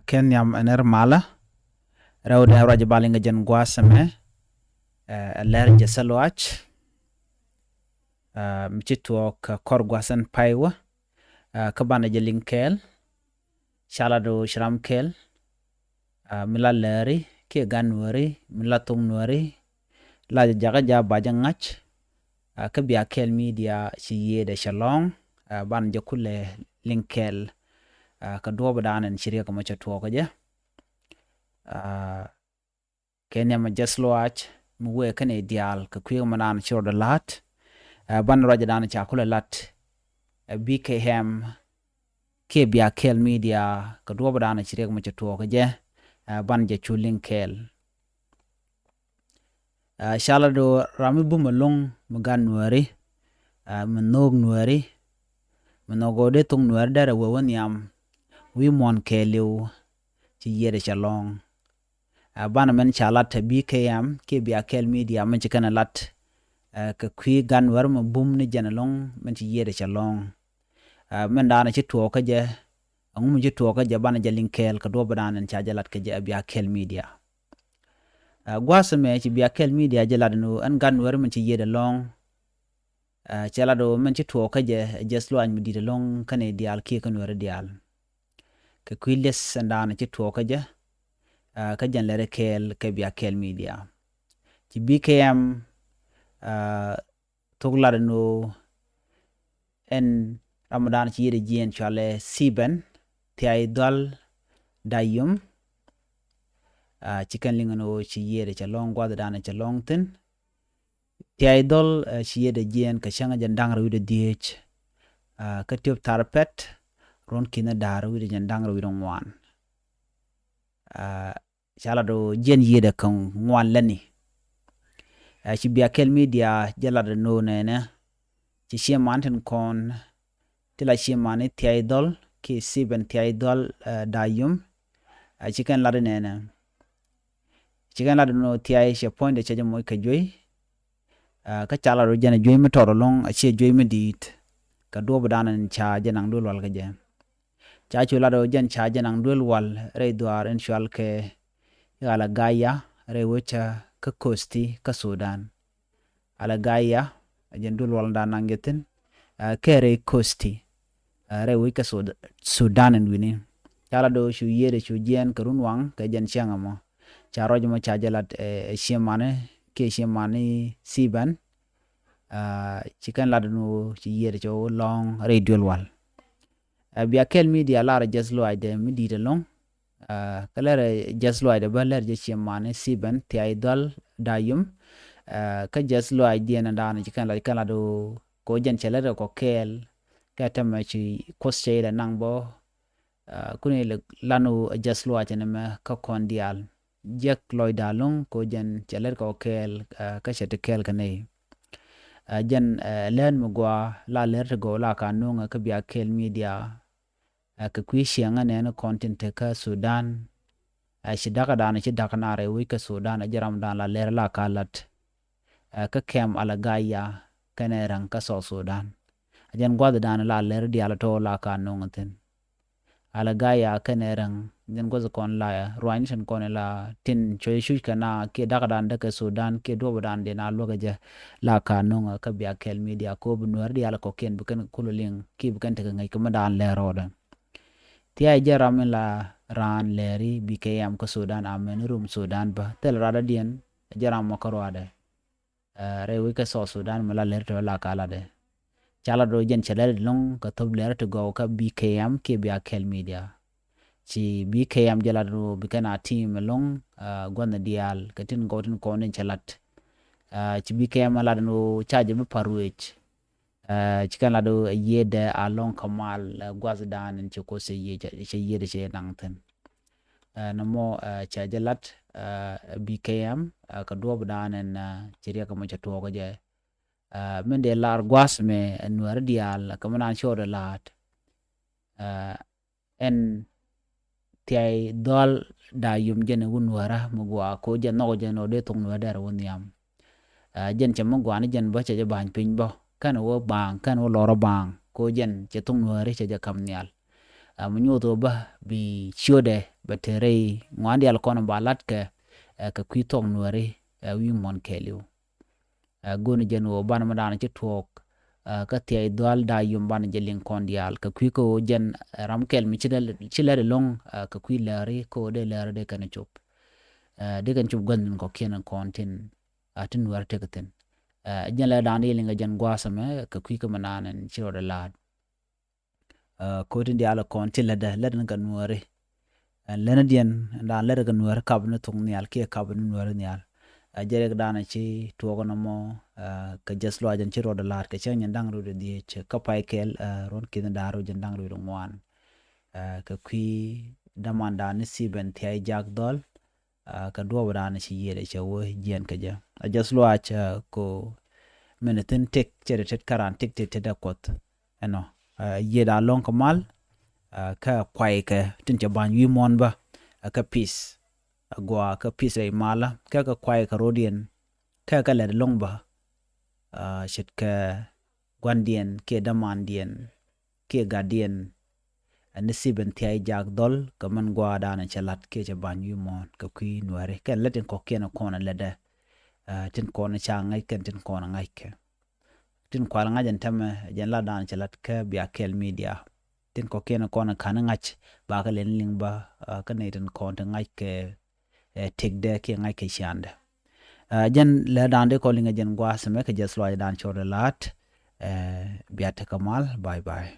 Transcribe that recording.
ken yam ener mala rawda raja balinga jan gwasame ler jesalwach mchitwo ka kor gwasan paiwa kabana jelinkel shalado shramkel mila leri ke ganwari mila tungwari la jaga ja bajangach kabia kel media chiye de shalong ban jakule linkel ka doba danen shirya kama chatwo kaje kenya ma jeslwach muwe kane dial ka kwiyo manan shoda lat ban raja danen chakule lat BKM ke bia kel media ka doba danen shirya kama chatwo kaje ban jachu linkel shalado rami bumalong maganwari manog nwari manogode tung nwari dara wawan yam wi mon kelew ci yede shalong bana men chalat BKM ke bia kel media men ci kana lat ka kwi ganwar ma bum ni janalong men ci yede shalong men dana ci to ka je ngum ci to ka je bana jalinkel ka do bana cha jalat ka je bia kel media gwasame ci bia kel media jalat no an ganwar men ci yede long chalado men ci to ka je jeslo an mi di long kane dial ke kanwar dial ka kwiles sandana ci to ka je ka jan lere kel ka bia kel media ci BKM toglar no en ramadan ci yede jien chale siben ti ay dal dayum ci kan lingano ci yede ca long gwada dana ca long tin ti ay dol ci yede jien ka shanga jan dangra wide diech ka tiop tarpet ron kina dar wide jan dangra wide ngwan chala do jen yede kan ngwan lani ci bia kel media jala do no nene ci shemanten kon tila shemane ti ay dol ki siben ti ay dol dayum ci kan lade nene ci kan lade no ti ay she point de chaje moy ka joy ka chala do jana joy mi toro long a che joy mi dit ka do bodanan cha janang dol wal ka je cha chula do jan cha janang dol wal re duar en shwal ke ala gaya re wecha ka kosti ka Sudan ala gaya jan dol wal da nangetin ke re kosti re we ka Sudan en wini chala do shu yede shu jen karun wang ka jan changa mo cha rojo mo cha jalat shemane ke shemani siban chikan ladnu ci yede cho long radio wal bia kel media lara jaslo ide midi de long kala jaslo ide baler je shemane siban ti ay dal dayum ka jaslo ide na dana chikan la do ko jan chelere ko kel ka tama ci koste da nangbo kuni lanu jaslo ajene me ka kondial jek loy dalong ko jan cheler ko kel ka chete kel kanai jan len mugwa la ler go la kanunga ka bia kel media ka kwishianga ne content ka Sudan shidaka dana shidaka nare wi ka Sudan jaram dan la ler la kalat ka kem ala gaya kanerang ka so Sudan jan gwada dana la ler di ala to la kanunga tin ala gaya kanerang jan gozo kon la ruanishan kon la tin choy shu kana ke daga dan ka Sudan ke do dan de na loga ja la kanunga ka bia kel media ko bunwar di ala ko ken bukan kululing ki bukan te ngai kuma dan le roda ti ay jaram la ran leri BKM ko Sudan amen rum Sudan ba tel rada dien jaram makaro ade re wi ka so Sudan mala ler to la kala de chala do jen chala long ka tob ler to go ka BKM ke bia kel media ci BKM jala do bikana team long gonna dial katin gotin ko nen chalat ci BKM la do charge be parwech ci kan la do yede a long kamal gwazdan ci ko se yede ci nangten namo cha jalat BKM ka do bdanen ci riya ka mo cha to ko je men de lar gwas me nuar dial kamanan shoda lat en tiay dol da yum jene wunwara mugwa ko je no je no de tung no der won yam jen che mugwa ni jen bo che ban pin bo kan wo bang kan wo loro bang ko jen che tung no re che kam nyal munyo ba bi chode ba tere ngwandi al kono balat ka kwitong nuare wi mon keliu gonu jen wo ban madana ci tok ka tiay dwal da yum ban jelin kondial ka kwi ko jen ramkel mi ci le long ka kwi lari ko de lari de kan chop de kan chop gon ko kenan kontin atin war tekaten jen la dan yelinga jen gwasame ka kwi ko mananen ci ro de lad ko tin diala kontin la da la kan nuare lena dien da la kan nuare kabnu tung nial ke kabnu nuare nial jerek dana ci tuogono mo ka jeslo ajan ci rodo lar ka chen ndang ru de che ka pai kel ron kin daro jan ndang ru ngwan ka kwi damanda ni siben ti ay jak dol ka do dana ci yede che wo jen ka ja jeslo acha ko menetin tek chere tet karan tek tet da kot eno yeda long kamal ka kwai ka tin che ban wi mon ba ka peace gwa ka pisa mala ka kwai ka rodien ka le long ba shit ka gwandien ke damandien ke gadien nisiben ti ay jag dol ka man gwa dana chalat ke je ban yu mon ka kwi nuare ka letin ko kena kona leda tin kona cha ngai ken tin kona ngai ke tin kwala ngajen tama jen la dana chalat ka bia kel media tin ko kena kona kana ngach ba ka len ling ba ka ne tin kona ngai ke tek de ke ngai ke shande jen le dande ko linga jen gwa same ke jeslo dan chore lat biate kamal bye bye